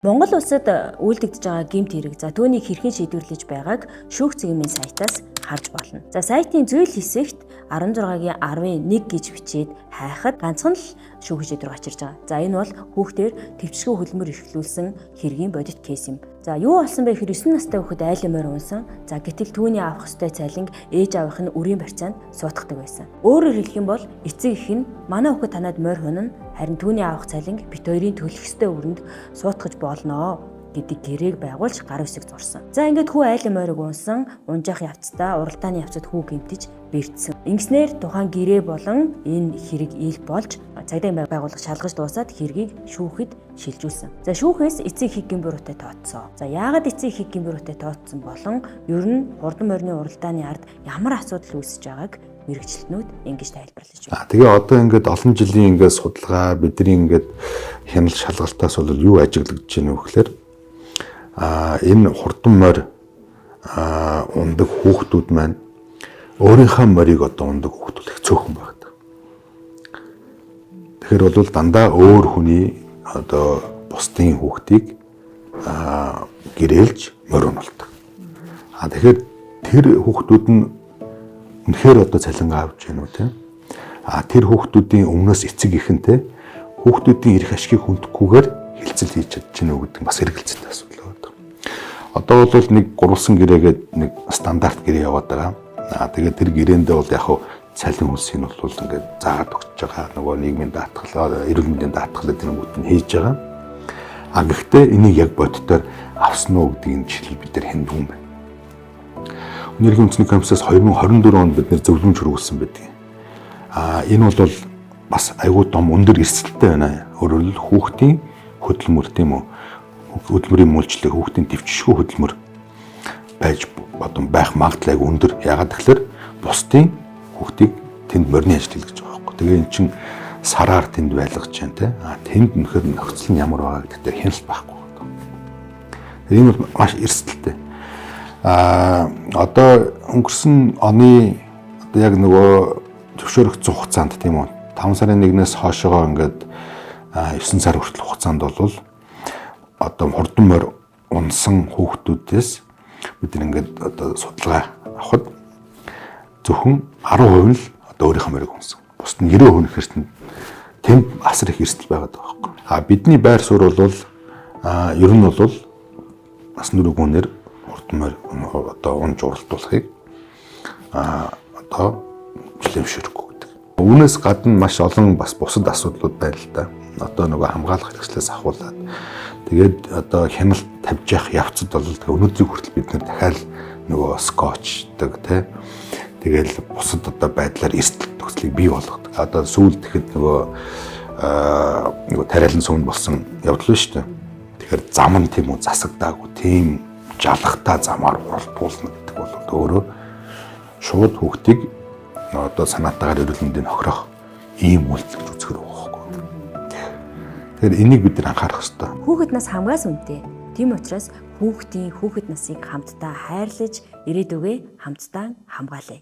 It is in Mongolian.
Монгол улсад үйлдэгдэж байгаа гэмт хэрэг за түүнийг хэрхэн шийдвэрлэж байгааг шүүх цэгмийн сайтаас харж болно. За сайтын зүйн хэсэгт 16-гийн 10-1 гэж бичээд хайхад ганцхан л шүүх шийдвэр гачирж байгаа. За энэ бол хүүхдээр төвчгөө хөдөлмөр эрхлүүлсэн хэргийн бодит кейс юм. За юу болсон бэ гэхээр 9 настай хүүхэд айлын морь унсан. За гэтэл түүний авах ёстой цалинг ээж аавынх нь үрийн барьцаанд суудахдаг байсан. Өөрөөр хэлэх юм бол эцэг эх нь манай хүүхэд танаад морь хунана харин түүний авах цалинг бит хоёрын төлөх ёстой өрөнд суутгаж болно гэдэг гэрээг байгуулж гар үсэг зурсан. За ингээд хүү айлын морийг унсан, унжаах явцдаа уралдааны явцад хүү гэмтэж бэрдсэн. Ингэснээр тухайн гэрээ болон энэ хэрэг ил болж цагдаа байгууллага шалгаж дуусаад хэргийг шүүхэд шилжүүлсэн. За шүүхээс эцэг эхийн буруутай тооцсон. За яагаад эцэг эхийн буруутай тооцсон болон ер нь хурдан морины уралдааны ард ямар асуудал үүсэж байгааг мэрэгчлэтнүүд ингэж тайлбарлаж байна. Тэгээ одоо ингээд олон жилийн ингээд судалгаа бидний ингээд хяналт шалгалтаас бол юу ажиглагдж байна вэ гэхээр энэ хурдан морь ундаг хүүхдүүд маань өөрийнхөө морийг одоо ундаг хүүхдүүд их цөөхөн байдаг. Тэгэхээр бол дандаа өөр хүний одоо бусдын хүүхдийг гэрээлж морь унуулдаг. Тэгэхээр тэр хүүхдүүд нь үнэхээр одоо цалин авч байна уу тийм. Тэр хүүхдүүдийн өмнөөс эцэг эхэнтэй хүүхдүүдийн эрх ашгийг хүндэхгүйгээр хилцэл хийж чадчихна уу гэдэг бас хэрэгэлцээтэй асуудал байна. Одоо бол нэг гурвалсан гэрээгээд нэг стандарт гэрээ яваад байгаа. Тэгээд тэр гэрээндээ бол яг цалин хөлсийг нь бол ингээд заагаад өгч байгаа. Нөгөө нийгмийн даатгал, эрүүл мэндийн даатгал гэдэг юмуд нь хийж байгаа. Гэхдээ энийг яг боддоор авсан уу гэдгийг жишээл бид нар хэнд хүн байна. Өнөөдрийн үндэсний комиссаас 2024 онд бид нэр зөвлөмж хүргэсэн байдаг. Энэ бол бас айгүй том өндөр эрсдэлтэй байна. Өөрөөр хэлбэл хүүхдийн хөдөлмөр тийм үү? Хөдөлмөрийн мөлжлөг, хүүхдийн төвчшгүй хөдөлмөр байж одоо байх магадлал айгүй өндөр. Яагаад тэгэхээр бусдын хүүхдийг тэнд морины ажил хийлгэж байгаа байхгүй. Тэгээ эн чинь сараар тэнд байлгаж байна те. Тэнд нөхөр нөхцөл нь ямар байгаа гэдэгт хяналт байхгүй. Энэ бол маш эрсдэлтэй. Одоо өнгөрсөн оны одоо яг нөгөө зөвшөөрөгдсөн хугацаанд тийм үү 5 сарын 1-ээс хойшоо ингээд 9 сар хүртэл хугацаанд бол одоо хурдан морь унсан хүүхдүүдээс бид ингээд одоо судалгаа авахд зөвхөн 10% л одоо өөрийнхөө морийг унсан. Бусд нь 90% ихэрсэн тэнд асар их эрсдэл байгаад байгаа байхгүй. Бидний байр суурь бол ер нь бол бас нүргүүнээр хурдан морь одоо унж уралдуулахыг одоо хүлээмжшүүлэхгүй гэдэг. Үүнээс гадна маш олон бас бусад асуудлууд байна л да. Одоо нөгөө хамгаалах хэрэгслээс ахуулаад тэгээд одоо хяналт тавьж явах явцад бол өнөөдрийг хүртэл бид нэр дахиад нөгөө скотчдаг тий. Тэгэл бусад одоо байдлаар эрсдэл төгслийг бий болгодог. Одоо сүүлд тэгэхэд нөгөө тариалан сүүн болсон явдал шүү дээ. Тэгэхээр зам нь тийм үү засагдаагүй тийм жалахтаа замаар уралдуулна гэдэг бол өөрөө шууд хүүхдийг одоо санаатаагаар эрүүл мэндийг хохирох ийм үйлдэл үзэхэр байгаа байхгүй. Тэгэхээр энийг бид нар анхаарах хэрэгтэй. Хүүхэд нас хамгаас үнэтэй. Тийм учраас хүүхэд насыг хамтдаа хайрлаж ирээдүгөө хамтдаа хамгаалъя.